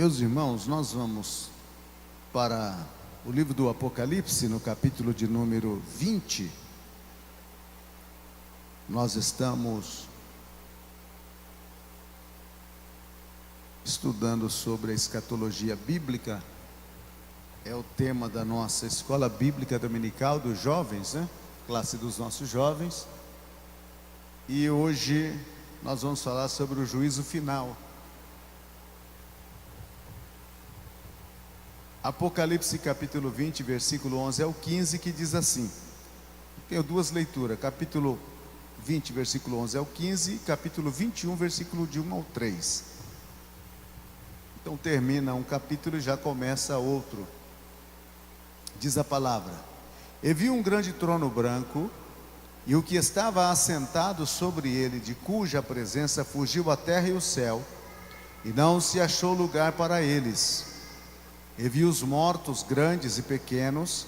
Meus irmãos, nós vamos para o livro do Apocalipse, no capítulo de número 20. Nós estamos estudando sobre a escatologia bíblica. É o tema da nossa escola bíblica dominical dos jovens, né? Classe dos nossos jovens. E hoje nós vamos falar sobre o juízo final. Apocalipse capítulo 20, versículo 11 ao 15, que diz assim. Tenho duas leituras, capítulo 20, versículo 11 ao 15, e capítulo 21, versículo de 1 ao 3. Então termina um capítulo e já começa outro. Diz a palavra: E vi um grande trono branco, e o que estava assentado sobre ele, de cuja presença fugiu a terra e o céu, e não se achou lugar para eles. E vi os mortos, grandes e pequenos,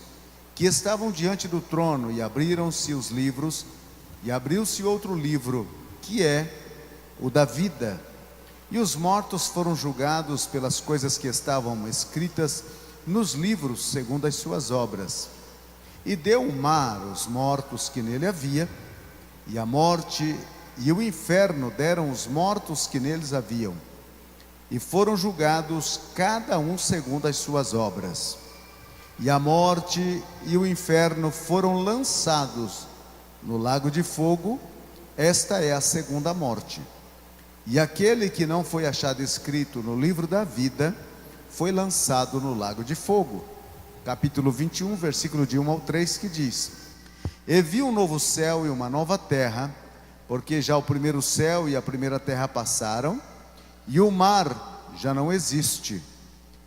que estavam diante do trono, e abriram-se os livros, e abriu-se outro livro, que é o da vida. E os mortos foram julgados pelas coisas que estavam escritas nos livros, segundo as suas obras. E deu o mar os mortos que nele havia, e a morte e o inferno deram os mortos que neles haviam. E foram julgados cada um segundo as suas obras. E a morte e o inferno foram lançados no lago de fogo. Esta é a segunda morte. E aquele que não foi achado escrito no livro da vida foi lançado no lago de fogo. Capítulo 21, versículo de 1 ao 3, que diz: E vi um novo céu e uma nova terra, porque já o primeiro céu e a primeira terra passaram, e o mar já não existe.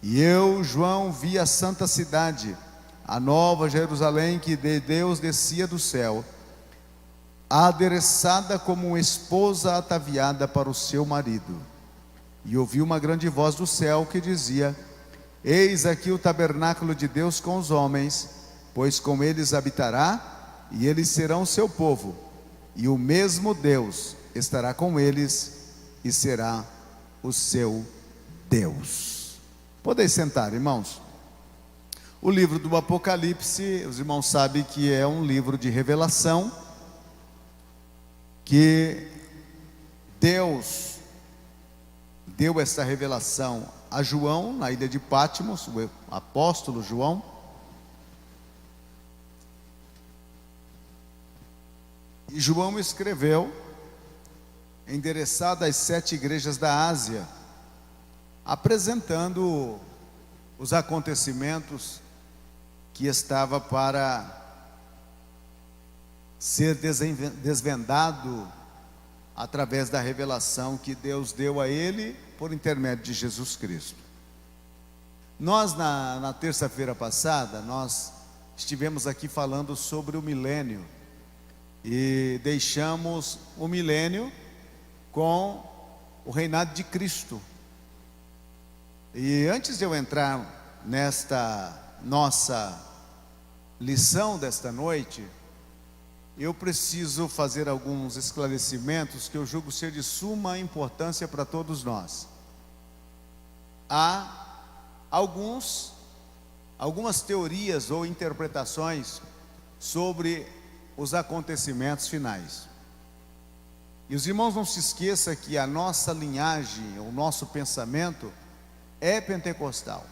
E eu, João, vi a santa cidade, a nova Jerusalém, que de Deus descia do céu, adereçada como uma esposa ataviada para o seu marido. E ouvi uma grande voz do céu que dizia: Eis aqui o tabernáculo de Deus com os homens, pois com eles habitará, e eles serão seu povo, e o mesmo Deus estará com eles, e será o seu Deus. Podeis sentar, irmãos. O livro do Apocalipse, os irmãos sabem que é um livro de revelação, que Deus deu esta revelação a João, na ilha de Patmos, o apóstolo João. E João escreveu, endereçado às 7 igrejas da Ásia, apresentando os acontecimentos que estava para ser desvendado através da revelação que Deus deu a ele por intermédio de Jesus Cristo. Nós na terça-feira passada, nós estivemos aqui falando sobre o milênio, e deixamos o milênio com o reinado de Cristo. E antes de eu entrar nesta nossa lição desta noite, eu preciso fazer alguns esclarecimentos que eu julgo ser de suma importância para todos nós. Há algumas teorias ou interpretações sobre os acontecimentos finais. E os irmãos não se esqueçam que a nossa linhagem, o nosso pensamento é pentecostal.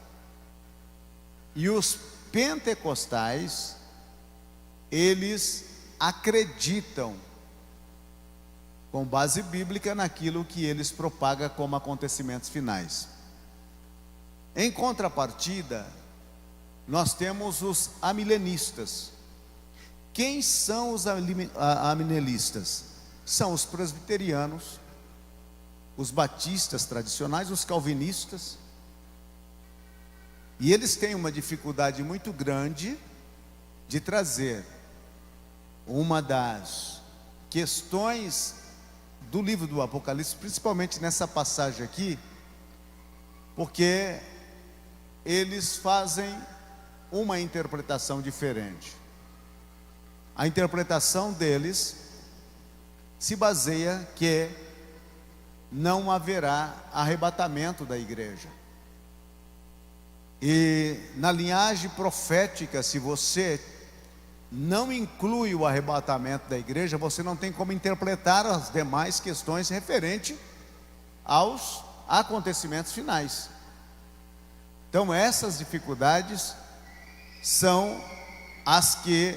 E os pentecostais, eles acreditam, com base bíblica, naquilo que eles propagam como acontecimentos finais. Em contrapartida, nós temos os amilenistas. Quem são os amilenistas? São os presbiterianos, os batistas tradicionais, os calvinistas. E eles têm uma dificuldade muito grande de trazer uma das questões do livro do Apocalipse, principalmente nessa passagem aqui, porque eles fazem uma interpretação diferente. A interpretação deles se baseia que não haverá arrebatamento da igreja. E na linhagem profética, se você não inclui o arrebatamento da igreja, você não tem como interpretar as demais questões referentes aos acontecimentos finais. Então essas dificuldades são as que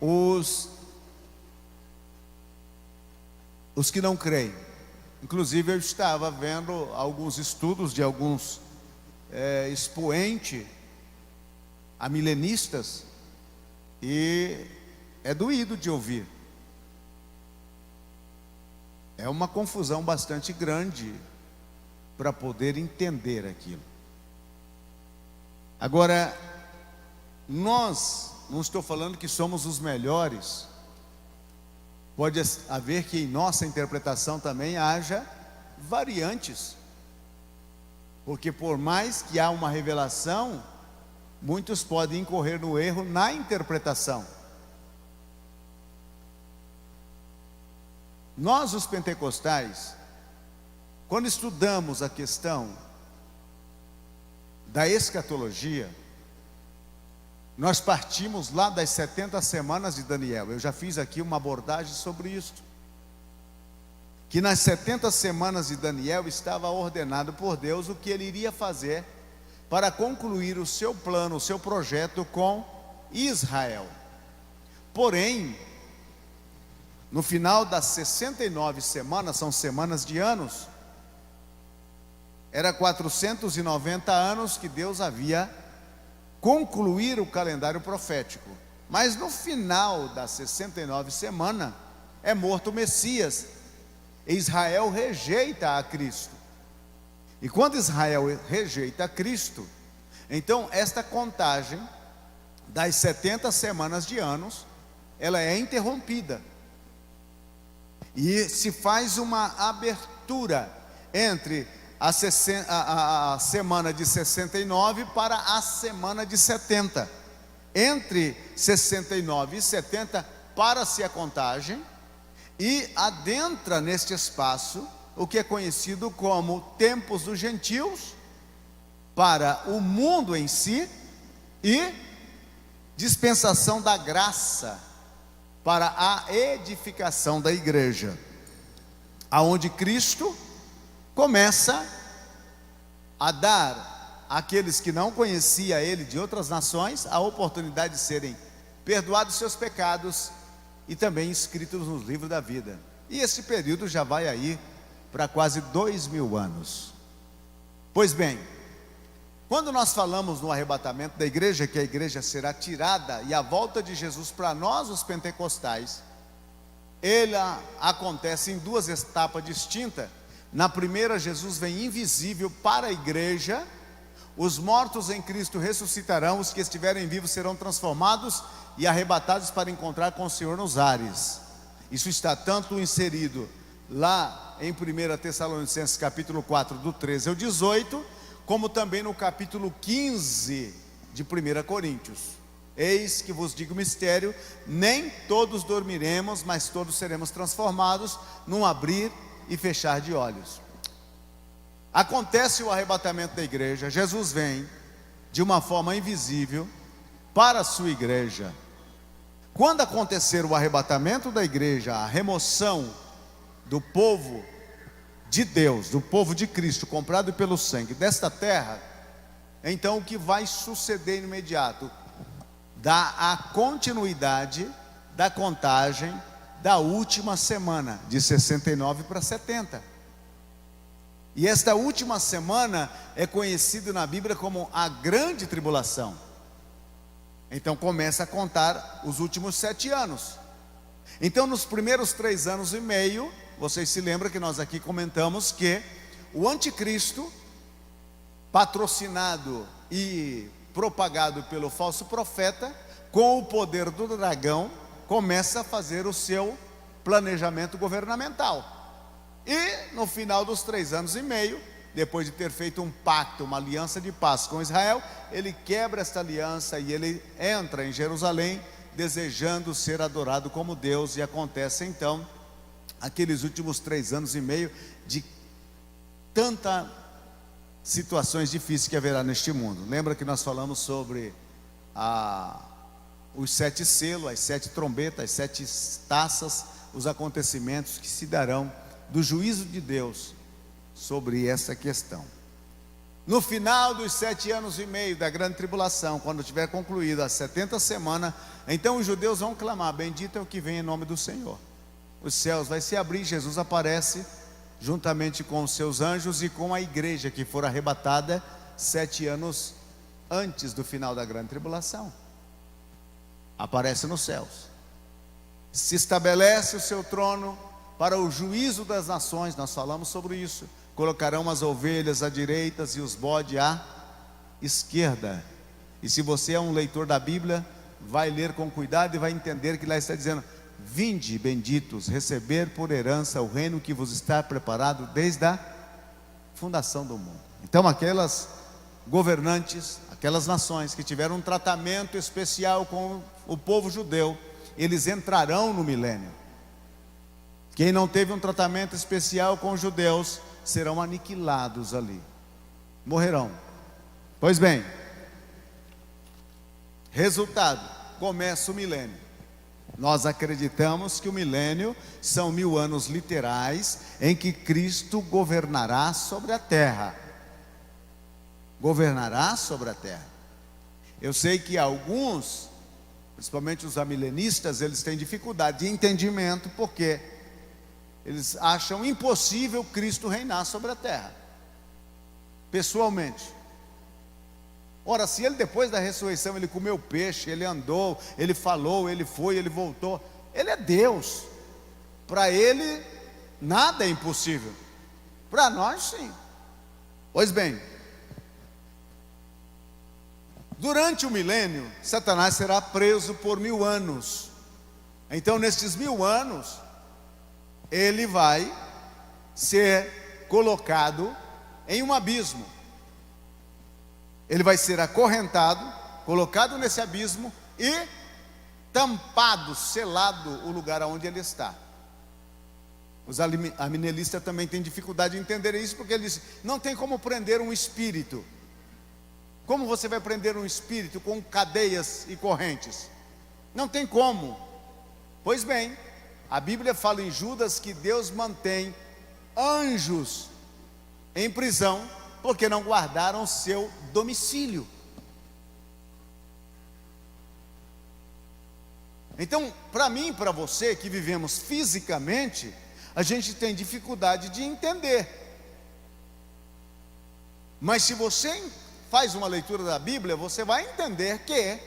os que não creem. Inclusive eu estava vendo alguns estudos de alguns expoentes amilenistas, e é doído de ouvir. É uma confusão bastante grande para poder entender aquilo. Agora, nós não estou falando que somos os melhores. Pode haver que em nossa interpretação também haja variantes, porque por mais que há uma revelação, muitos podem incorrer no erro na interpretação. Nós, os pentecostais, quando estudamos a questão da escatologia, nós partimos lá das 70 semanas de Daniel. Eu já fiz aqui uma abordagem sobre isso, que nas 70 semanas de Daniel estava ordenado por Deus o que ele iria fazer para concluir o seu plano, o seu projeto com Israel. Porém, no final das 69 semanas, são semanas de anos, era 490 anos que Deus havia concluído o calendário profético. Mas no final das 69 semanas, é morto o Messias, e Israel rejeita a Cristo. E quando Israel rejeita a Cristo, então esta contagem das 70 semanas de anos, ela é interrompida. E se faz uma abertura entre a semana de 69 para a semana de 70. Entre 69 e 70 para-se a contagem, e adentra neste espaço o que é conhecido como tempos dos gentios para o mundo em si, e dispensação da graça para a edificação da igreja, aonde Cristo começa a dar àqueles que não conheciam Ele de outras nações a oportunidade de serem perdoados seus pecados e também inscritos nos livros da vida. E esse período já vai aí para quase 2000 anos. Pois bem, quando nós falamos no arrebatamento da igreja, que a igreja será tirada, e a volta de Jesus para nós os pentecostais, ela acontece em duas etapas distintas. Na primeira, Jesus vem invisível para a igreja, os mortos em Cristo ressuscitarão, os que estiverem vivos serão transformados e arrebatados para encontrar com o Senhor nos ares. Isso está tanto inserido lá em 1 Tessalonicenses capítulo 4, do 13 ao 18, como também no capítulo 15 de 1 Coríntios. Eis que vos digo mistério, nem todos dormiremos, mas todos seremos transformados num abrir e fechar de olhos. Acontece o arrebatamento da igreja. Jesus vem de uma forma invisível para a sua igreja. Quando acontecer o arrebatamento da igreja, a remoção do povo de Deus, do povo de Cristo, comprado pelo sangue desta terra, então o que vai suceder imediato? Dá a continuidade da contagem da última semana, de 69 para 70. E esta última semana é conhecida na Bíblia como a grande tribulação. Então começa a contar os últimos 7 anos. Então nos primeiros 3 anos e meio, vocês se lembram que nós aqui comentamos que o anticristo, patrocinado e propagado pelo falso profeta, com o poder do dragão, começa a fazer o seu planejamento governamental. E no final dos 3 anos e meio, depois de ter feito um pacto, uma aliança de paz com Israel, ele quebra esta aliança e ele entra em Jerusalém desejando ser adorado como Deus. E acontece então aqueles últimos 3 anos e meio de tanta situações difíceis que haverá neste mundo. Lembra que nós falamos sobre os 7 selos, as 7 trombetas, as 7 taças, os acontecimentos que se darão do juízo de Deus sobre essa questão. No final dos 7 anos e meio da grande tribulação, quando tiver concluído as 70 semanas, então os judeus vão clamar: bendito é o que vem em nome do Senhor. Os céus vai se abrir, Jesus aparece juntamente com os seus anjos e com a igreja que for arrebatada 7 anos antes do final da grande tribulação. Aparece nos céus, se estabelece o seu trono para o juízo das nações. Nós falamos sobre isso. Colocarão as ovelhas à direita e os bodes à esquerda. E se você é um leitor da Bíblia, vai ler com cuidado e vai entender que lá está dizendo: vinde, benditos, receber por herança o reino que vos está preparado desde a fundação do mundo. Então aquelas governantes, aquelas nações que tiveram um tratamento especial com o povo judeu, eles entrarão no milênio. Quem não teve um tratamento especial com os judeus serão aniquilados ali, morrerão. Pois bem, resultado: começa o milênio. Nós acreditamos que o milênio são 1000 anos literais em que Cristo governará sobre a terra. Governará sobre a terra. Eu sei que alguns, principalmente os amilenistas, eles têm dificuldade de entendimento, porque eles acham impossível Cristo reinar sobre a terra, pessoalmente. Ora, se ele depois da ressurreição, ele comeu peixe, ele andou, ele falou, ele foi, ele voltou, ele é Deus. Para ele, nada é impossível. Para nós, sim. Pois bem, durante o milênio, Satanás será preso por 1000 anos. Então, nestes 1000 anos, ele vai ser colocado em um abismo. Ele vai ser acorrentado, colocado nesse abismo e tampado, selado o lugar onde ele está. Os amilenistas também têm dificuldade de entender isso, porque eles dizem: não tem como prender um espírito. Como você vai prender um espírito com cadeias e correntes? Não tem como. Pois bem, a Bíblia fala em Judas que Deus mantém anjos em prisão, porque não guardaram seu domicílio. Então, para mim e para você que vivemos fisicamente, a gente tem dificuldade de entender. Mas se você faz uma leitura da Bíblia, você vai entender que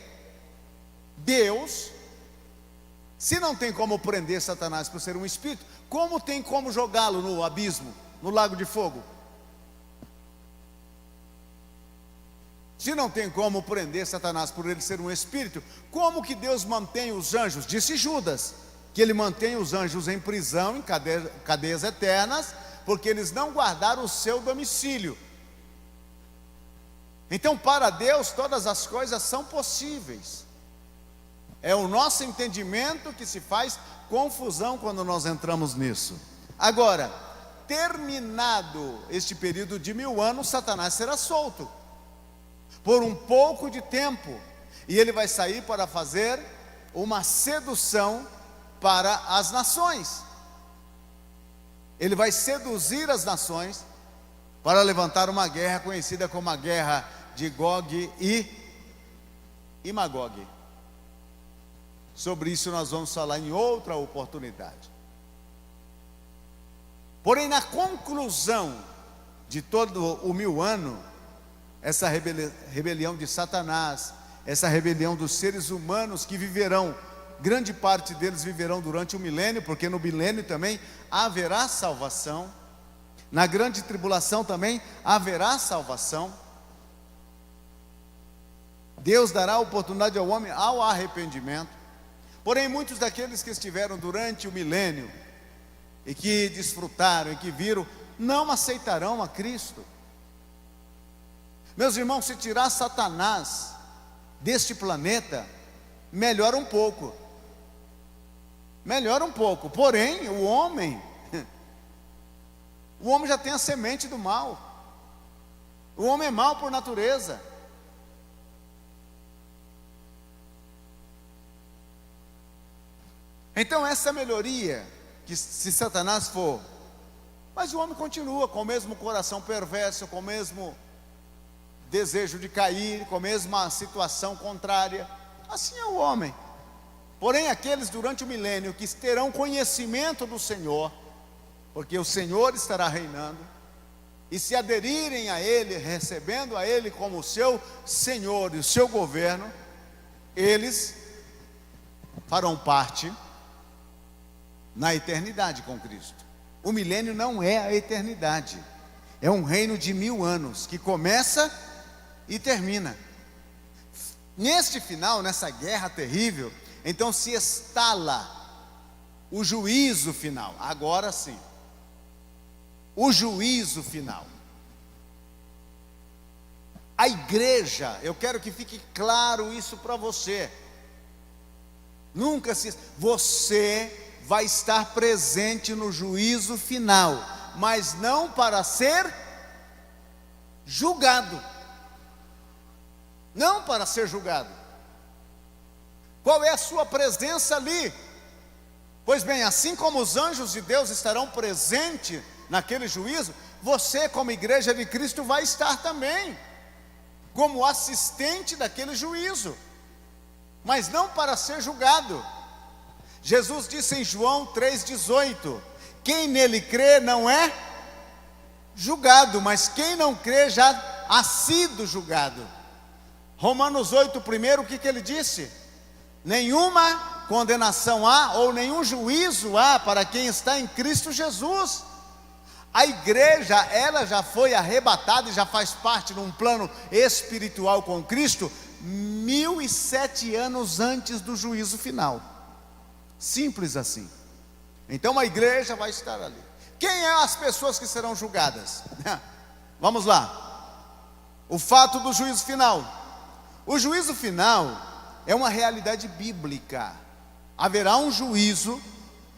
Deus, se não tem como prender Satanás por ser um espírito, como tem como jogá-lo no abismo, no lago de fogo? Se não tem como prender Satanás por ele ser um espírito, como que Deus mantém os anjos? Disse Judas que ele mantém os anjos em prisão, em cadeias eternas, porque eles não guardaram o seu domicílio. Então, para Deus, todas as coisas são possíveis. É o nosso entendimento que se faz confusão quando nós entramos nisso. Agora, terminado este período de 1000 anos, Satanás será solto por um pouco de tempo, e ele vai sair para fazer uma sedução para as nações. Ele vai seduzir as nações para levantar uma guerra conhecida como a guerra de Gog e Magog. Sobre isso nós vamos falar em outra oportunidade. Porém, na conclusão de todo o 1000 anos, essa rebelião de Satanás, essa rebelião dos seres humanos que viverão, grande parte deles viverão durante o milênio, porque no milênio também haverá salvação. Na grande tribulação também haverá salvação. Deus dará oportunidade ao homem ao arrependimento. Porém, muitos daqueles que estiveram durante o milênio e que desfrutaram e que viram, não aceitarão a Cristo. Meus irmãos, se tirar Satanás deste planeta, melhora um pouco. Melhora um pouco. Porém, o homem já tem a semente do mal. O homem é mau por natureza. Então essa melhoria, que se Satanás for, mas o homem continua com o mesmo coração perverso, com o mesmo desejo de cair, com a mesma situação contrária. Assim é o homem. Porém, aqueles durante o milênio que terão conhecimento do Senhor, porque o Senhor estará reinando, e se aderirem a Ele, recebendo a Ele como o seu Senhor e o seu governo, eles farão parte na eternidade com Cristo. O milênio não é a eternidade, é um reino de 1000 anos, que começa e termina. Neste final, nessa guerra terrível, então se instala o juízo final. Agora sim, o juízo final. A igreja, eu quero que fique claro isso para você. Você vai estar presente no juízo final, mas não para ser julgado. Não para ser julgado. Qual é a sua presença ali? Pois bem, assim como os anjos de Deus estarão presentes naquele juízo, você, como igreja de Cristo, vai estar também como assistente daquele juízo, mas não para ser julgado. Jesus disse em João 3,18: quem nele crê não é julgado, mas quem não crê já ha sido julgado. Romanos 8, primeiro, o que ele disse? Nenhuma condenação há, ou nenhum juízo há para quem está em Cristo Jesus. A igreja, ela já foi arrebatada e já faz parte de um plano espiritual com Cristo 1007 anos antes do juízo final. Simples assim. Então a igreja vai estar ali. Quem é as pessoas que serão julgadas? Vamos lá. O fato do juízo final. O juízo final é uma realidade bíblica. Haverá um juízo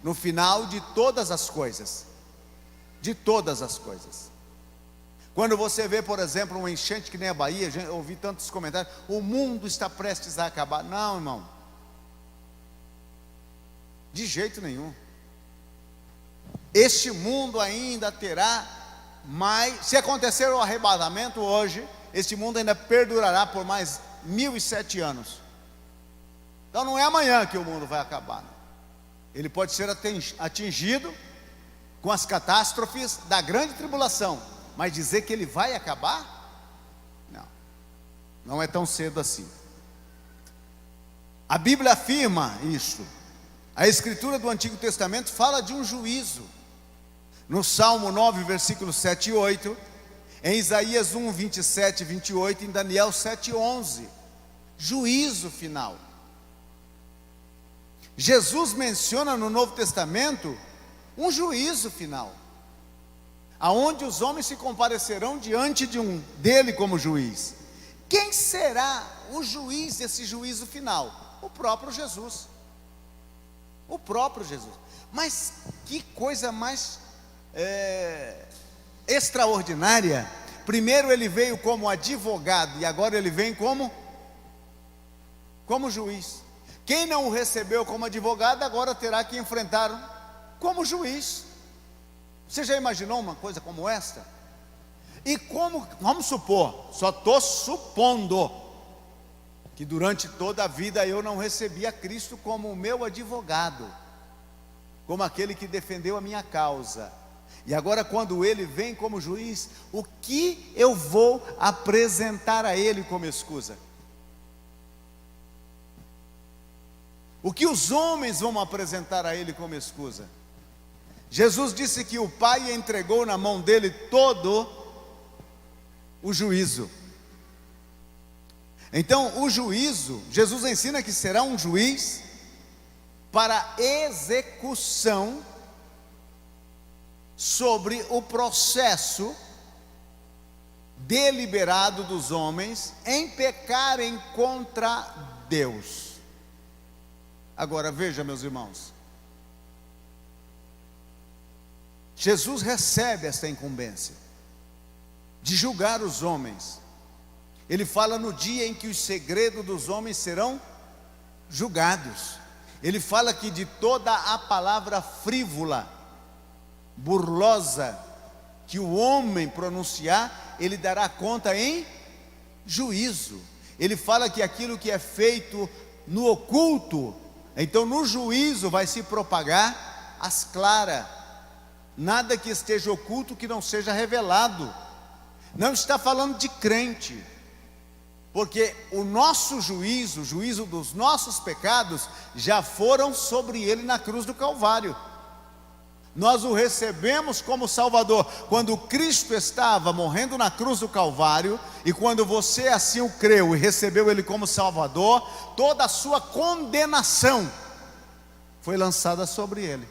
no final de todas as coisas. De todas as coisas. Quando você vê, por exemplo, uma enchente que nem a Bahia, eu ouvi tantos comentários, o mundo está prestes a acabar. Não, irmão. De jeito nenhum. Este mundo ainda terá mais. Se acontecer o arrebatamento hoje, este mundo ainda perdurará por mais 1007 anos. Então não é amanhã que o mundo vai acabar, não. Ele pode ser atingido com as catástrofes da grande tribulação, mas dizer que ele vai acabar? Não, não é tão cedo assim. A Bíblia afirma isso. A escritura do Antigo Testamento fala de um juízo. No Salmo 9, versículos 7 e 8, em Isaías 1, 27 e 28, em Daniel 7, 11, juízo final. Jesus menciona no Novo Testamento um juízo final, aonde os homens se comparecerão diante dele como juiz. Quem será o juiz desse juízo final? O próprio Jesus. O próprio Jesus. Mas que coisa mais extraordinária. Primeiro ele veio como advogado e agora ele vem como juiz. Quem não o recebeu como advogado agora terá que enfrentar como juiz. Você já imaginou uma coisa como esta? E como, vamos supor, só estou supondo que durante toda a vida eu não recebi a Cristo como o meu advogado, como aquele que defendeu a minha causa. E agora quando ele vem como juiz, o que eu vou apresentar a ele como escusa? O que os homens vão apresentar a ele como escusa? Jesus disse que o Pai entregou na mão dele todo o juízo. Então o juízo, Jesus ensina que será um juiz para execução sobre o processo deliberado dos homens em pecarem contra Deus. Agora veja, meus irmãos, Jesus recebe esta incumbência. de julgar os homens. Ele fala no dia em que os segredos dos homens serão julgados. Ele fala que de toda a palavra frívola, burlosa, que o homem pronunciar, ele dará conta em juízo. Ele fala que aquilo que é feito no oculto, então no juízo vai se propagar às claras. Nada que esteja oculto que não seja revelado. Não está falando de crente, porque o nosso juízo, o juízo dos nossos pecados, já foram sobre ele na cruz do Calvário. Nós o recebemos como Salvador. Quando Cristo estava morrendo na cruz do Calvário, e quando você assim o creu e recebeu ele como Salvador, toda a sua condenação foi lançada sobre ele.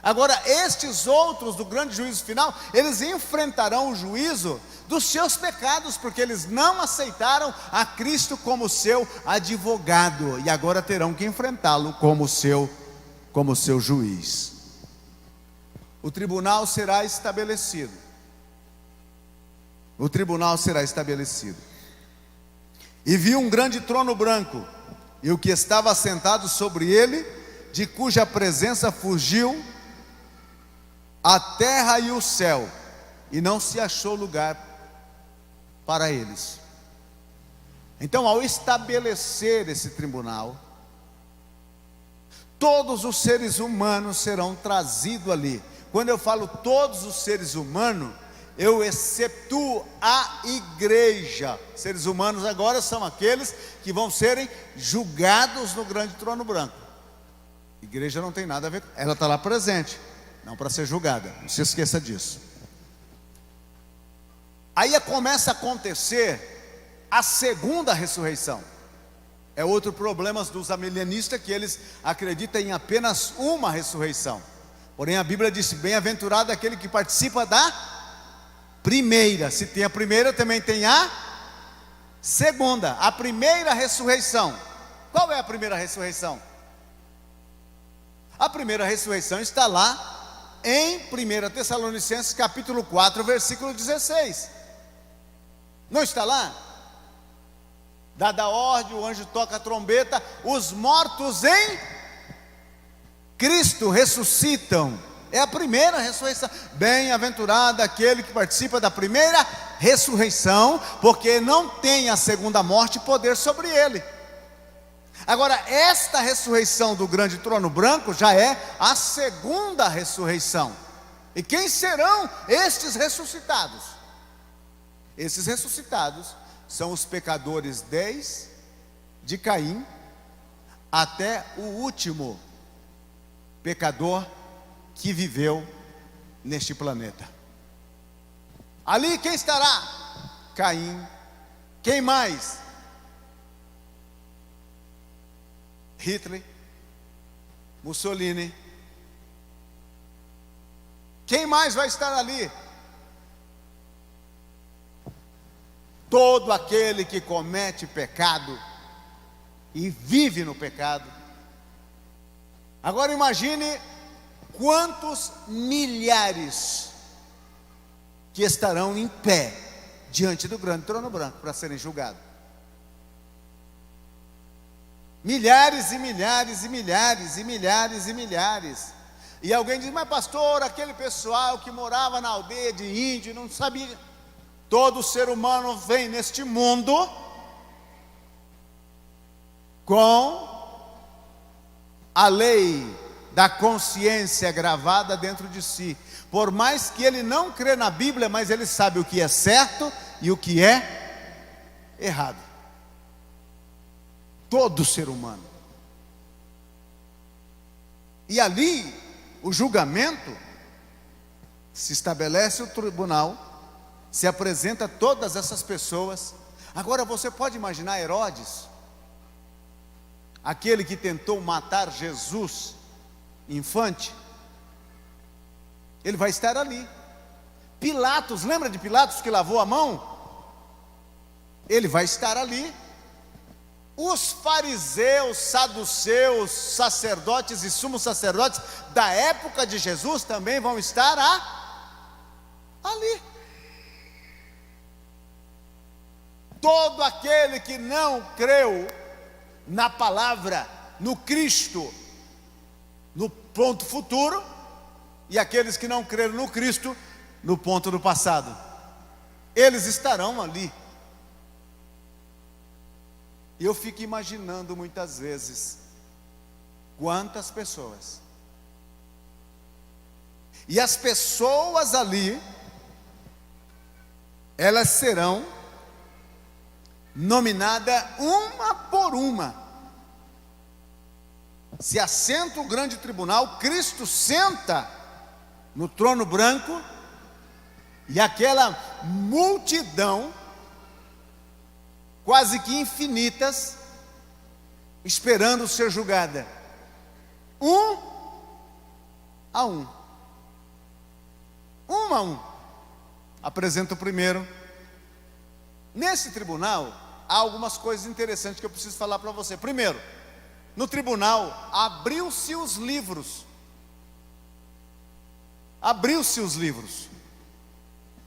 Agora, estes outros do grande juízo final, eles enfrentarão o juízo dos seus pecados, porque eles não aceitaram a Cristo como seu advogado, e agora terão que enfrentá-lo como seu juiz. O tribunal será estabelecido. O tribunal será estabelecido. E vi um grande trono branco, e o que estava assentado sobre ele, de cuja presença fugiu a terra e o céu, e não se achou lugar para eles. Então, ao estabelecer esse tribunal, todos os seres humanos serão trazidos ali. Quando eu falo todos os seres humanos, eu exceptuo a igreja. Seres humanos agora são aqueles que vão serem julgados no grande trono branco. Igreja não tem nada a ver, ela está lá presente, não para ser julgada, não se esqueça disso. Aí começa a acontecer a segunda ressurreição. É outro problema dos amilenistas, que eles acreditam em apenas uma ressurreição. Porém a Bíblia diz: bem-aventurado aquele que participa da primeira. Se tem a primeira, também tem a segunda. A primeira ressurreição. Qual é a primeira ressurreição? A primeira ressurreição está lá em 1 Tessalonicenses capítulo 4, versículo 16. Não está lá? Dada a ordem, o anjo toca a trombeta, os mortos em Cristo ressuscitam. É a primeira ressurreição. Bem-aventurado aquele que participa da primeira ressurreição, porque não tem a segunda morte poder sobre ele. Agora, esta ressurreição do grande trono branco já é a segunda ressurreição. E quem serão estes ressuscitados? Esses ressuscitados são os pecadores de Caim até o último pecador que viveu neste planeta. Ali quem estará? Caim. Quem mais? Hitler, Mussolini. Quem mais vai estar ali? Todo aquele que comete pecado e vive no pecado. Agora imagine quantos milhares que estarão em pé diante do grande trono branco para serem julgados. Milhares e milhares e milhares e milhares e milhares. E alguém diz: mas pastor, aquele pessoal que morava na aldeia de índio não sabia. Todo ser humano vem neste mundo com a lei da consciência gravada dentro de si. Por mais que ele não crê na Bíblia, mas ele sabe o que é certo e o que é errado. Todo ser humano. E ali, o julgamento, se estabelece o tribunal, se apresenta todas essas pessoas. Agora você pode imaginar Herodes, aquele que tentou matar Jesus, infante, ele vai estar ali. Pilatos, lembra de Pilatos que lavou a mão? Ele vai estar ali. Os fariseus, saduceus, sacerdotes e sumos sacerdotes da época de Jesus também vão estar ali. todo aquele que não creu na palavra, no Cristo, no ponto futuro, e aqueles que não creram no Cristo, no ponto do passado. Eles estarão ali. E eu fico imaginando muitas vezes quantas pessoas. E as pessoas ali, elas serão nominadas uma por uma. Se assenta o grande tribunal, Cristo senta no trono branco, e aquela multidão, quase que infinitas, esperando ser julgada, um a um. Um a um. Apresenta o primeiro. Nesse tribunal, há algumas coisas interessantes que eu preciso falar para você. Primeiro, no tribunal, abriu-se os livros. Abriu-se os livros.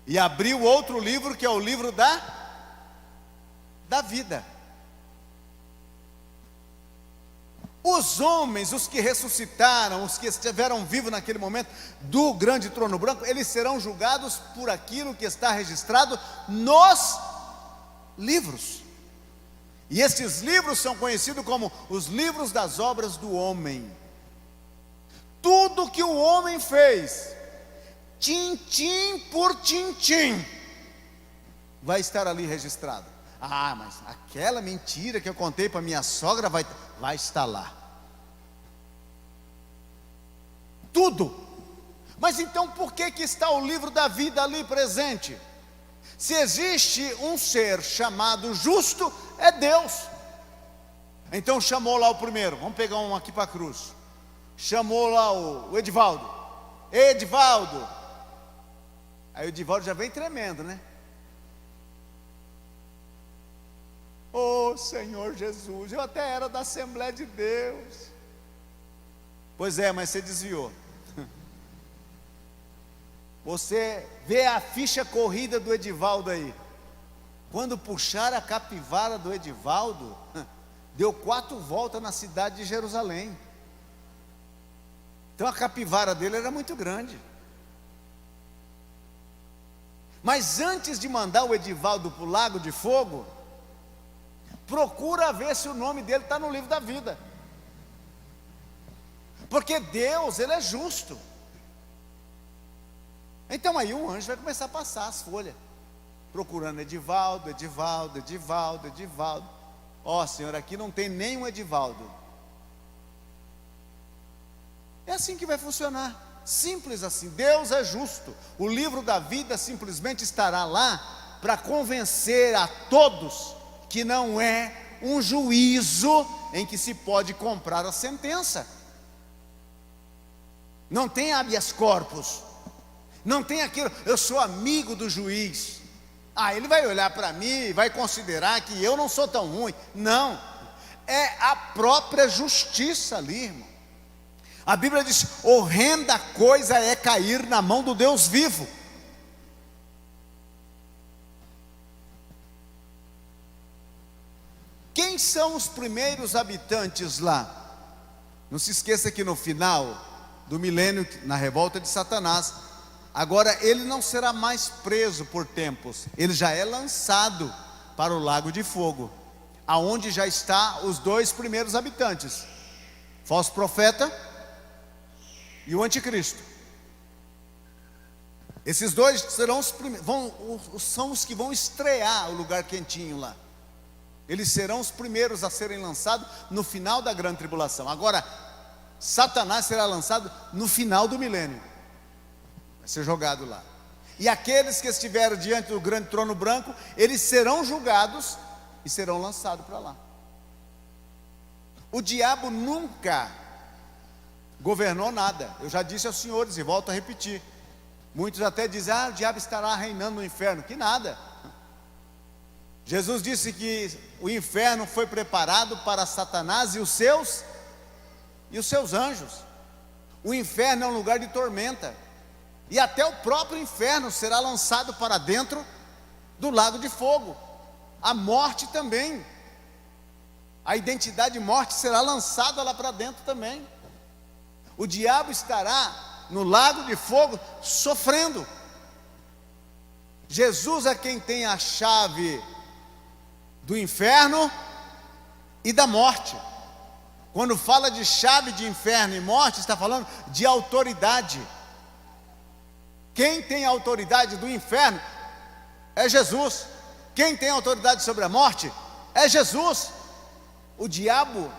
E abriu outro livro, que é o livro da vida. Os homens, os que ressuscitaram, os que estiveram vivos naquele momento do grande trono branco, eles serão julgados por aquilo que está registrado nos livros. E esses livros são conhecidos como os livros das obras do homem. Tudo que o homem fez, tintim por tintim, vai estar ali registrado. Ah, mas aquela mentira que eu contei para minha sogra vai estar lá. Tudo. Mas então por que está o livro da vida ali presente? Se existe um ser chamado justo, é Deus. Então chamou lá o primeiro. Vamos pegar um aqui para a cruz. Chamou lá o Edivaldo. Edivaldo. Aí o Edivaldo já vem tremendo, né? Oh Senhor Jesus, eu até era da Assembleia de Deus. Pois é, mas você desviou. Você vê a ficha corrida do Edivaldo aí. Quando puxaram a capivara do Edivaldo, deu 4 voltas na cidade de Jerusalém. Então a capivara dele era muito grande. Mas antes de mandar o Edivaldo para o lago de fogo, procura ver se o nome dele está no livro da vida. Porque Deus, Ele é justo. Então aí um anjo vai começar a passar as folhas, procurando Edivaldo, Edivaldo, Edivaldo, Edivaldo. Ó Senhor, aqui não tem nenhum Edivaldo. É assim que vai funcionar, simples assim. Deus é justo. O livro da vida simplesmente estará lá para convencer a todos que não é um juízo em que se pode comprar a sentença. Não tem habeas corpus. Não tem aquilo, eu sou amigo do juiz. Ah, ele vai olhar para mim e vai considerar que eu não sou tão ruim. Não, é a própria justiça ali, irmão. A Bíblia diz: horrenda coisa é cair na mão do Deus vivo. Quem são os primeiros habitantes lá? Não se esqueça que no final do milênio, na revolta de Satanás, agora ele não será mais preso por tempos, ele já é lançado para o lago de fogo, aonde já está os 2 primeiros habitantes, falso profeta e o anticristo. Esses 2 serão os primeiros, são os que vão estrear o lugar quentinho lá. Eles serão os primeiros a serem lançados no final da grande tribulação. Agora, Satanás será lançado no final do milênio. Vai ser jogado lá. E aqueles que estiveram diante do grande trono branco, eles serão julgados e serão lançados para lá. O diabo nunca governou nada. Eu já disse aos senhores e volto a repetir. Muitos até dizem: o diabo estará reinando no inferno. Que nada. Jesus disse que o inferno foi preparado para Satanás e os seus anjos. O inferno é um lugar de tormenta. E até o próprio inferno será lançado para dentro do lago de fogo. a morte também. A identidade morte será lançada lá para dentro também. O diabo estará no lago de fogo sofrendo. Jesus é quem tem a chave do inferno e da morte. Quando fala de chave de inferno e morte, está falando de autoridade. Quem tem a autoridade do inferno é Jesus. Quem tem autoridade sobre a morte é Jesus. O diabo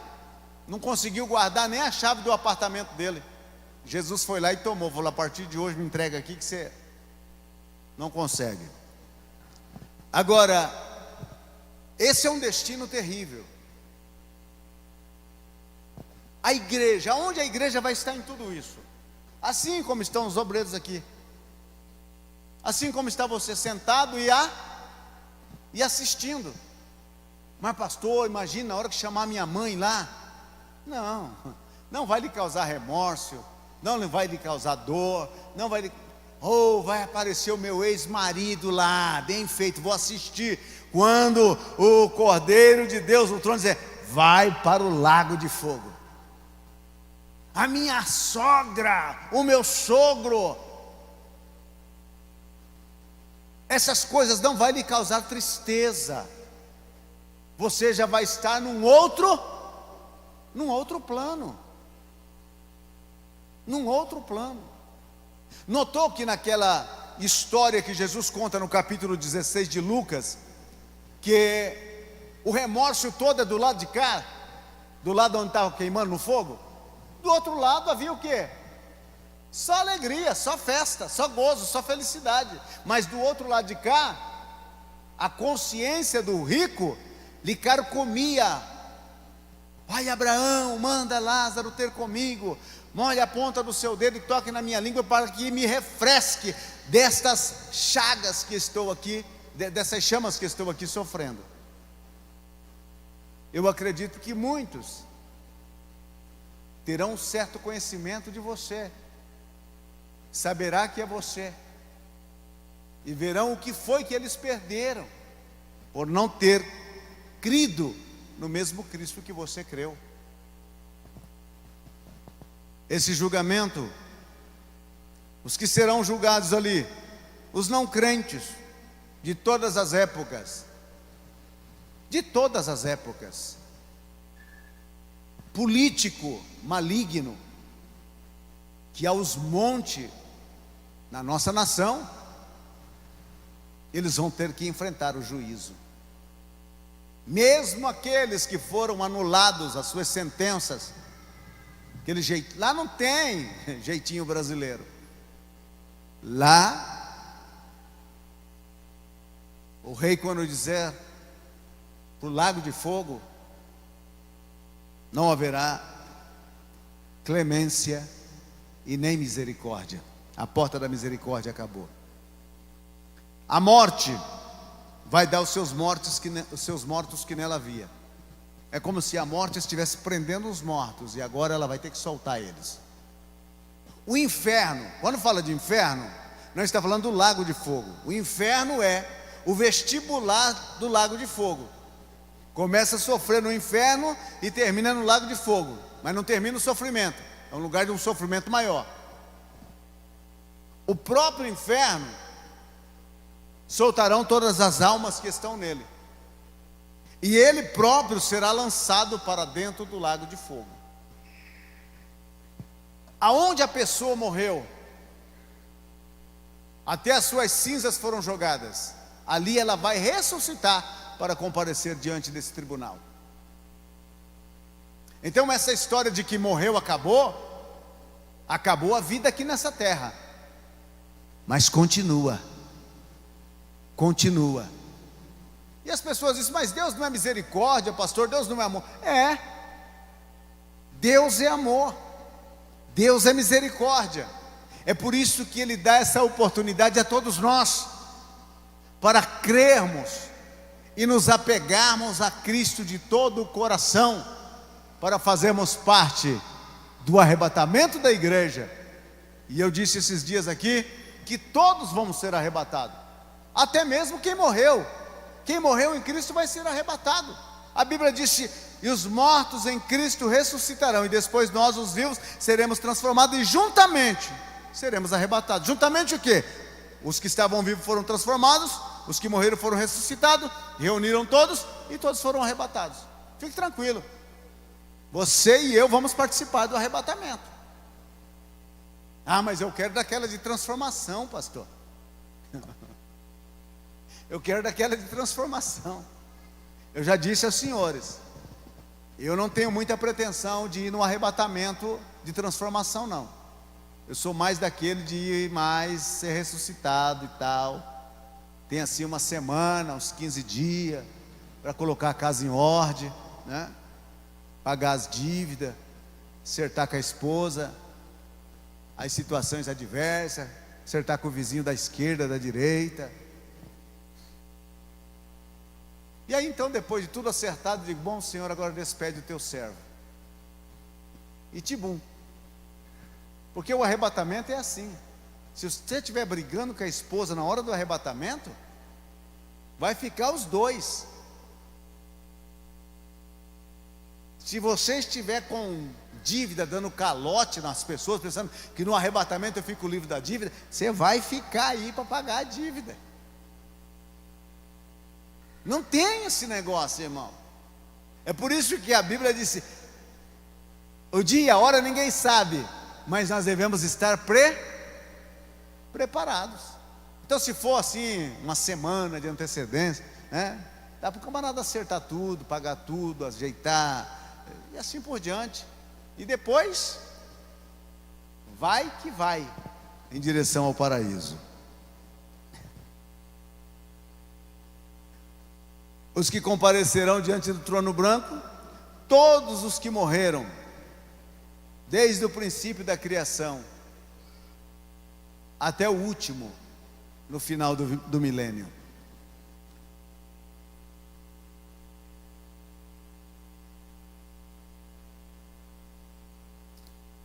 não conseguiu guardar nem a chave do apartamento dele. Jesus foi lá e tomou. Falou: a partir de hoje me entrega aqui que você não consegue. Agora, esse é um destino terrível. A igreja, onde a igreja vai estar em tudo isso? Assim como estão os obreiros aqui, assim como está você sentado e assistindo. Mas pastor, imagina na hora que chamar minha mãe lá. Não vai lhe causar remorso, não vai lhe causar dor, não vai lhe... vai aparecer o meu ex-marido lá, bem feito, vou assistir. Quando o Cordeiro de Deus no trono dizer: vai para o lago de fogo. A minha sogra, o meu sogro, essas coisas não vai lhe causar tristeza. Você já vai estar num outro plano. Num outro plano. Notou que naquela história que Jesus conta no capítulo 16 de Lucas, que o remorso todo é do lado de cá, do lado onde estava queimando no fogo? Do outro lado havia o quê? Só alegria, só festa, só gozo, só felicidade. Mas do outro lado de cá, a consciência do rico lhe carcomia. Pai Abraão, manda Lázaro ter comigo, molhe a ponta do seu dedo e toque na minha língua para que me refresque destas chagas que estou aqui, dessas chamas que estou aqui sofrendo. Eu acredito que muitos terão um certo conhecimento de você, saberá que é você, e verão o que foi que eles perderam por não ter crido no mesmo Cristo que você creu. Esse julgamento, os que serão julgados ali, os não crentes de todas as épocas, político maligno que aos monte na nossa nação, eles vão ter que enfrentar o juízo. Mesmo aqueles que foram anulados as suas sentenças, aquele jeito, lá não tem jeitinho brasileiro. Lá, o rei, quando dizer para o lago de fogo, não haverá clemência e nem misericórdia. A porta da misericórdia acabou. A morte vai dar os seus mortos que nela havia. É como se a morte estivesse prendendo os mortos e agora ela vai ter que soltar eles. O inferno, quando fala de inferno, não está falando do lago de fogo. O inferno é o vestibular do lago de fogo. Começa a sofrer no inferno e termina no lago de fogo, mas não termina o sofrimento, é um lugar de um sofrimento maior. O próprio inferno soltarão todas as almas que estão nele, e ele próprio será lançado para dentro do lago de fogo. Aonde a pessoa morreu, até as suas cinzas foram jogadas, ali ela vai ressuscitar para comparecer diante desse tribunal. Então essa história de que morreu, acabou a vida aqui nessa terra, mas continua. E as pessoas dizem: mas Deus não é misericórdia, pastor, Deus não é amor. Deus é amor, Deus é misericórdia. É por isso que Ele dá essa oportunidade a todos nós, para crermos e nos apegarmos a Cristo de todo o coração, para fazermos parte do arrebatamento da igreja. E eu disse esses dias aqui que todos vamos ser arrebatados, até mesmo quem morreu Quem morreu em Cristo vai ser arrebatado. A Bíblia disse: e os mortos em Cristo ressuscitarão, e depois nós, os vivos, seremos transformados e juntamente seremos arrebatados. Juntamente o quê? Os que estavam vivos foram transformados, os que morreram foram ressuscitados, reuniram todos e todos foram arrebatados. Fique tranquilo, você e eu vamos participar do arrebatamento. Ah, mas eu quero daquela de transformação, pastor. Eu quero daquela de transformação. Eu já disse aos senhores, eu não tenho muita pretensão de ir no arrebatamento de transformação, não. Eu sou mais daquele de ir mais, ser ressuscitado e tal. Tem assim uma semana, uns 15 dias, para colocar a casa em ordem, né? Pagar as dívidas, acertar com a esposa, as situações adversas, acertar com o vizinho da esquerda, da direita. E aí então, depois de tudo acertado, digo: bom Senhor, agora despede o teu servo. E tibum. Porque o arrebatamento é assim. Se você estiver brigando com a esposa na hora do arrebatamento, vai ficar os dois. Se você estiver com dívida, dando calote nas pessoas, pensando que no arrebatamento eu fico livre da dívida, você vai ficar aí para pagar a dívida. Não tem esse negócio, irmão. É por isso que a Bíblia disse: o dia e a hora ninguém sabe, mas nós devemos estar preparados. Então, se for assim, uma semana de antecedência, né, dá para o camarada acertar tudo, pagar tudo, ajeitar, e assim por diante. E depois, vai que vai, em direção ao paraíso. Os que comparecerão diante do trono branco, todos os que morreram, desde o princípio da criação, até o último, no final do milênio.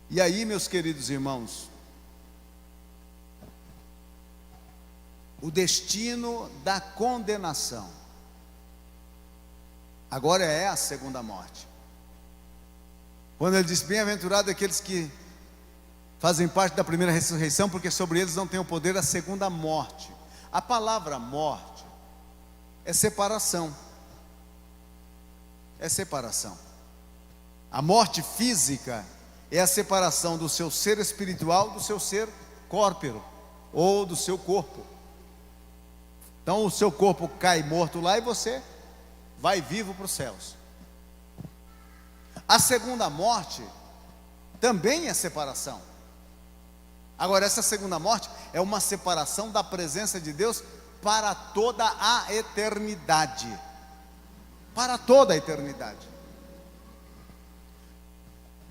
E aí, meus queridos irmãos, o destino da condenação. Agora é a segunda morte. Quando ele diz: bem-aventurado aqueles que fazem parte da primeira ressurreição, porque sobre eles não tem o poder da segunda morte. A palavra morte é separação. É separação. A morte física é a separação do seu ser espiritual do seu ser córporo, ou do seu corpo. Então o seu corpo cai morto lá e você vai vivo para os céus. A segunda morte também é separação. Agora, essa segunda morte é uma separação da presença de Deus para toda a eternidade. Para toda a eternidade.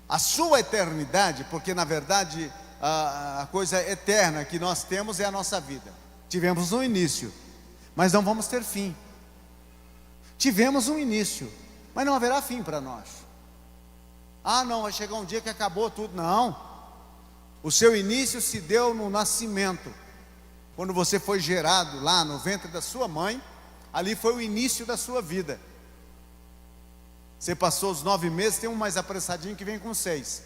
A sua eternidade, porque na verdade a coisa eterna que nós temos é a nossa vida. Tivemos um início, mas não vamos ter fim. Tivemos um início, mas não haverá fim para nós. Ah, não, vai chegar um dia que acabou tudo. Não. O seu início se deu no nascimento. Quando você foi gerado lá no ventre da sua mãe, ali foi o início da sua vida. Você passou os 9 meses, tem um mais apressadinho que vem com 6.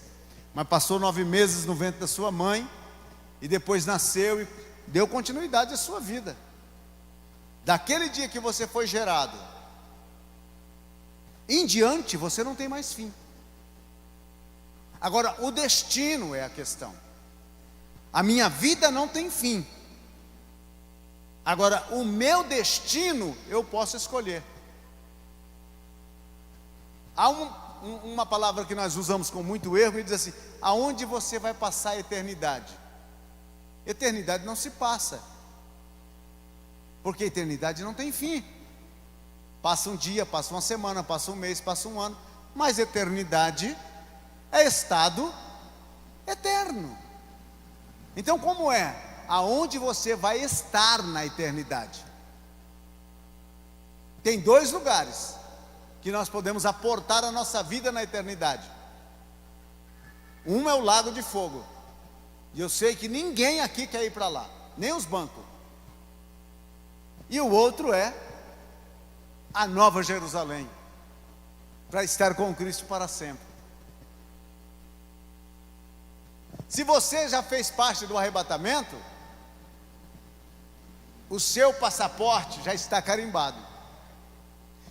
Mas passou 9 meses no ventre da sua mãe, e depois nasceu e deu continuidade à sua vida. Daquele dia que você foi gerado em diante, você não tem mais fim. Agora, o destino é a questão. A minha vida não tem fim. Agora, o meu destino eu posso escolher. Há uma palavra que nós usamos com muito erro e diz assim: aonde você vai passar a eternidade? Eternidade não se passa, porque a eternidade não tem fim. Passa um dia, passa uma semana, passa um mês, passa um ano, mas eternidade é estado eterno. Então, como é? Aonde você vai estar na eternidade? Tem 2 lugares que nós podemos aportar a nossa vida na eternidade. Um é o lago de fogo, e eu sei que ninguém aqui quer ir para lá, nem os bancos. E o outro é a Nova Jerusalém, para estar com Cristo para sempre. Se você já fez parte do arrebatamento, o seu passaporte já está carimbado.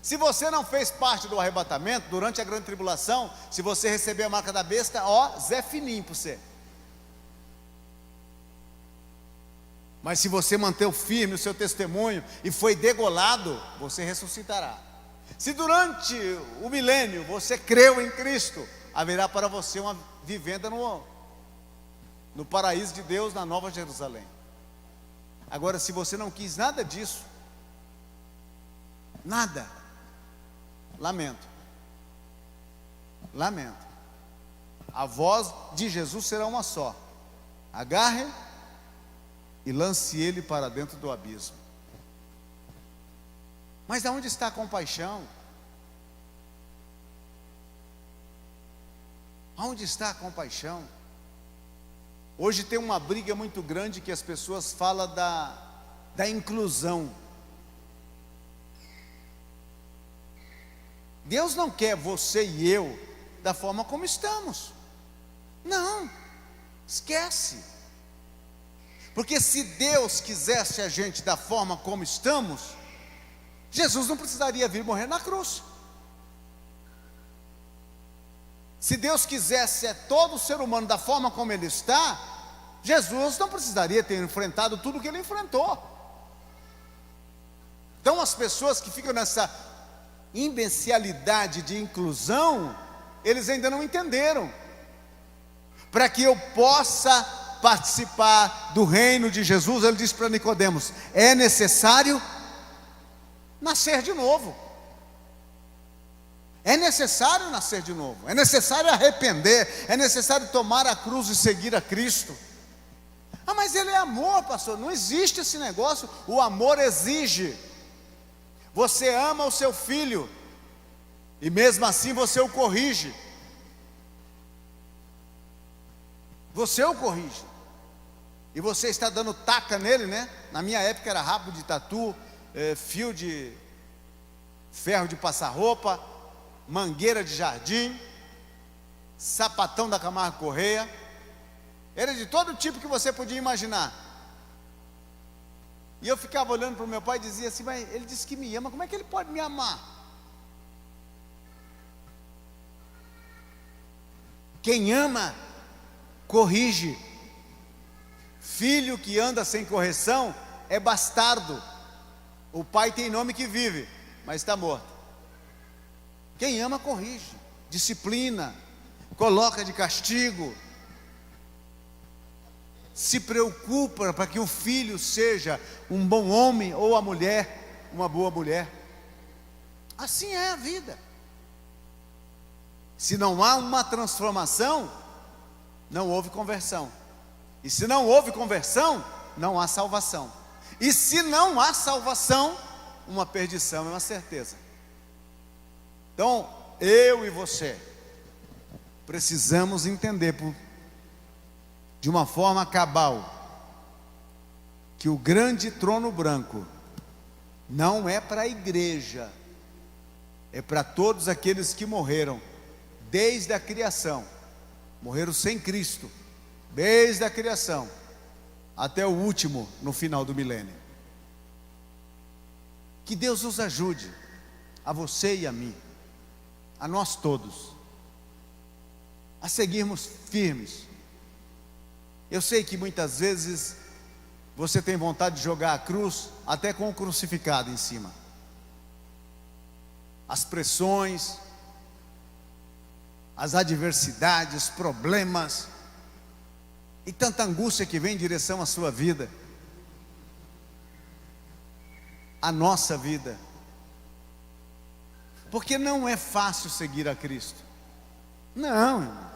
Se você não fez parte do arrebatamento, durante a grande tribulação, se você receber a marca da besta, ó, Zé fininho para você. Mas se você manter firme o seu testemunho e foi degolado, você ressuscitará. Se durante o milênio você creu em Cristo, haverá para você uma vivenda no paraíso de Deus, na Nova Jerusalém. Agora, se você não quis nada disso, nada, lamento. A voz de Jesus será uma só: agarre e lance ele para dentro do abismo. Mas aonde está a compaixão? Aonde está a compaixão? Hoje tem uma briga muito grande que as pessoas falam da inclusão. Deus não quer você e eu da forma como estamos. Não, esquece. Porque se Deus quisesse a gente da forma como estamos, Jesus não precisaria vir morrer na cruz. Se Deus quisesse todo ser humano da forma como ele está, Jesus não precisaria ter enfrentado tudo o que ele enfrentou. Então as pessoas que ficam nessa imbecilidade de inclusão, eles ainda não entenderam. Para que eu possa participar do reino de Jesus, ele disse para Nicodemos: é necessário nascer de novo. É necessário nascer de novo, é necessário arrepender, é necessário tomar a cruz e seguir a Cristo. Ah, mas ele é amor, pastor. Não existe esse negócio. O amor exige. Você ama o seu filho e mesmo assim você o corrige. Você o corrige. E você está dando taca nele, né? Na minha época era rabo de tatu, fio de ferro de passar roupa, mangueira de jardim, sapatão da Camargo Correia. Era de todo tipo que você podia imaginar. E eu ficava olhando para o meu pai e dizia assim: mas ele disse que me ama, como é que ele pode me amar? Quem ama, corrige. Filho que anda sem correção é bastardo. O pai tem nome que vive, mas está morto. Quem ama, corrige, disciplina, coloca de castigo, se preocupa para que o filho seja um bom homem ou a mulher, uma boa mulher. Assim é a vida. Se não há uma transformação, não houve conversão. E se não houve conversão, não há salvação. E se não há salvação, uma perdição é uma certeza. Então, eu e você precisamos entender de uma forma cabal que o grande trono branco não é para a igreja, é para todos aqueles que morreram desde a criação, morreram sem Cristo, desde a criação até o último no final do milênio. Que Deus nos ajude, a você e a mim, a nós todos, a seguirmos firmes. Eu sei que muitas vezes você tem vontade de jogar a cruz até com o crucificado em cima. As pressões, as adversidades, os problemas e tanta angústia que vem em direção à sua vida, à nossa vida. Porque não é fácil seguir a Cristo. Não, irmão.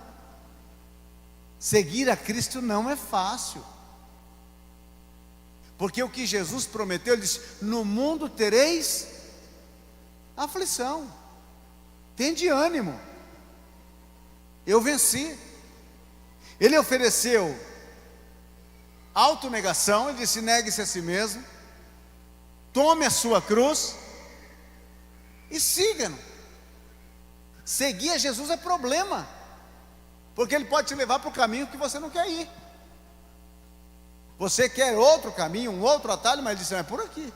Seguir a Cristo não é fácil. Porque o que Jesus prometeu, ele disse: no mundo tereis aflição. Tende ânimo. Eu venci. Ele ofereceu autonegação, ele disse: negue-se a si mesmo, tome a sua cruz e siga. Seguir a Jesus é problema, porque Ele pode te levar para o caminho que você não quer ir. Você quer outro caminho, um outro atalho, mas Ele disse, não é por aqui.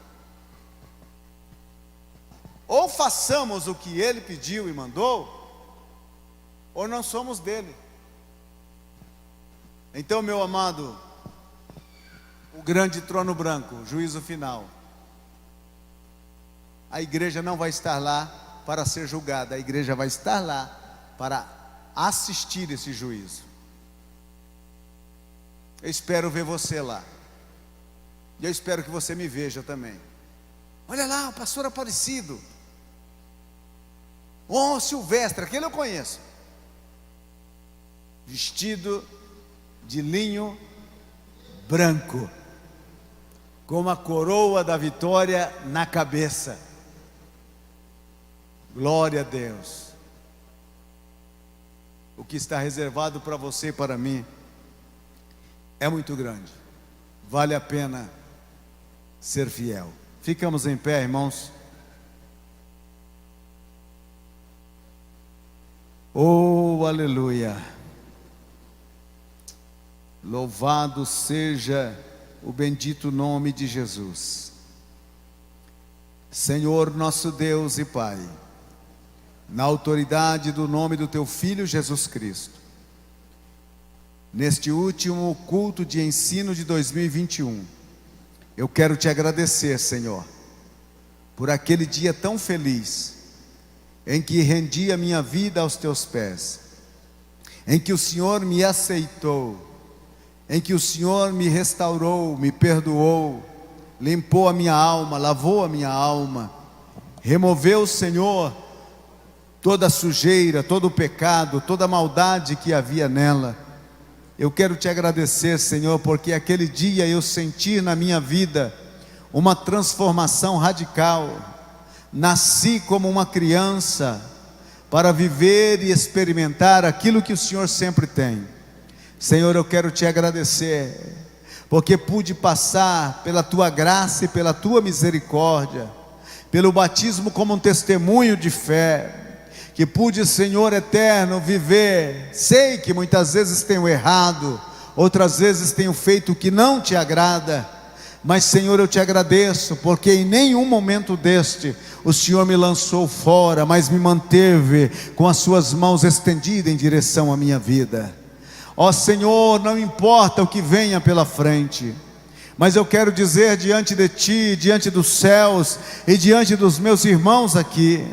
Ou façamos o que Ele pediu e mandou, ou não somos dele. Então, meu amado, o grande trono branco, o juízo final, a igreja não vai estar lá para ser julgada, a igreja vai estar lá para assistir esse juízo. Eu espero ver você lá, e eu espero que você me veja também. Olha lá, o pastor Aparecido, oh, Silvestre, aquele eu conheço, vestido de linho branco, com uma coroa da vitória na cabeça. Glória a Deus. O que está reservado para você e para mim é muito grande. Vale a pena ser fiel. Ficamos em pé, irmãos. Oh, aleluia. Louvado seja o bendito nome de Jesus. Senhor nosso Deus e Pai, na autoridade do nome do Teu Filho Jesus Cristo, neste último culto de ensino de 2021, eu quero Te agradecer, Senhor, por aquele dia tão feliz, em que rendi a minha vida aos Teus pés, em que o Senhor me aceitou, em que o Senhor me restaurou, me perdoou, limpou a minha alma, lavou a minha alma, removeu, Senhor, toda a sujeira, todo o pecado, toda a maldade que havia nela. Eu quero Te agradecer, Senhor, porque aquele dia eu senti na minha vida uma transformação radical. Nasci como uma criança para viver e experimentar aquilo que o Senhor sempre tem. Senhor, eu quero Te agradecer, porque pude passar pela Tua graça e pela Tua misericórdia, pelo batismo como um testemunho de fé, que pude, Senhor eterno, viver. Sei que muitas vezes tenho errado, outras vezes tenho feito o que não Te agrada, mas Senhor, eu Te agradeço, porque em nenhum momento deste o Senhor me lançou fora, mas me manteve com as Suas mãos estendidas em direção à minha vida. Ó Senhor, não importa o que venha pela frente, mas eu quero dizer diante de Ti, diante dos céus e diante dos meus irmãos aqui,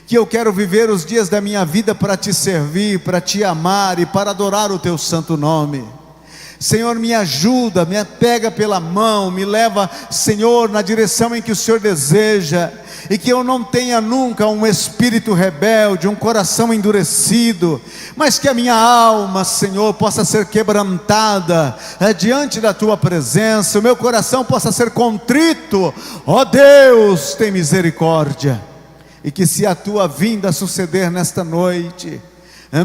que eu quero viver os dias da minha vida para Te servir, para Te amar e para adorar o Teu santo nome. Senhor, me ajuda, me pega pela mão, me leva, Senhor, na direção em que o Senhor deseja, e que eu não tenha nunca um espírito rebelde, um coração endurecido, mas que a minha alma, Senhor, possa ser quebrantada diante da Tua presença, o meu coração possa ser contrito. Ó Deus, tem misericórdia, e que se a Tua vinda suceder nesta noite,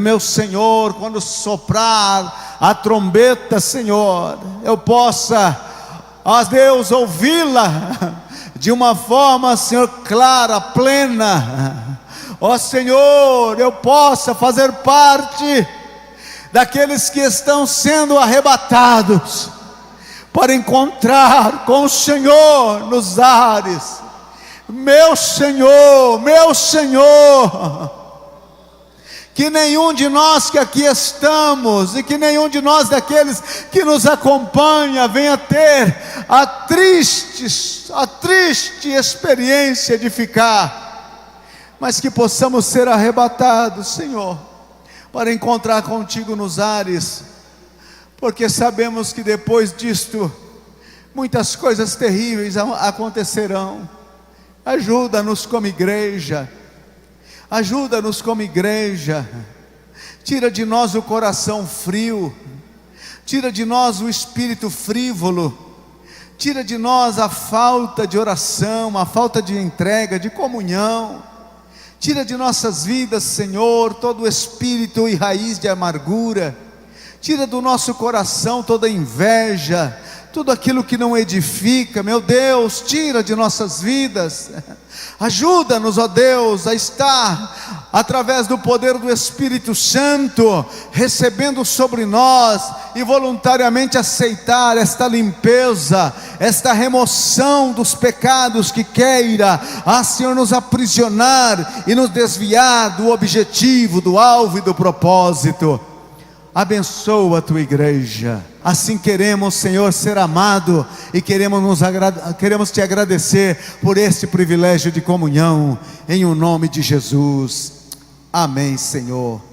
meu Senhor, quando soprar a trombeta, Senhor, eu possa, ó Deus, ouvi-la de uma forma, Senhor, clara, plena. Ó Senhor, eu possa fazer parte daqueles que estão sendo arrebatados para encontrar com o Senhor nos ares. Meu Senhor, que nenhum de nós que aqui estamos, e que nenhum de nós daqueles que nos acompanha, venha ter a triste experiência de ficar, mas que possamos ser arrebatados, Senhor, para encontrar contigo nos ares, porque sabemos que depois disto, muitas coisas terríveis acontecerão. Ajuda-nos como igreja, ajuda-nos como igreja, tira de nós o coração frio, tira de nós o espírito frívolo, tira de nós a falta de oração, a falta de entrega, de comunhão, tira de nossas vidas, Senhor, todo o espírito e raiz de amargura, tira do nosso coração toda inveja, tudo aquilo que não edifica, meu Deus, tira de nossas vidas. Ajuda-nos, ó Deus, a estar, através do poder do Espírito Santo, recebendo sobre nós e voluntariamente aceitar esta limpeza, esta remoção dos pecados que queira, Senhor, nos aprisionar e nos desviar do objetivo, do alvo e do propósito. Abençoa a tua igreja. Assim queremos, Senhor, ser amado e queremos te agradecer por este privilégio de comunhão, em o nome de Jesus. Amém, Senhor.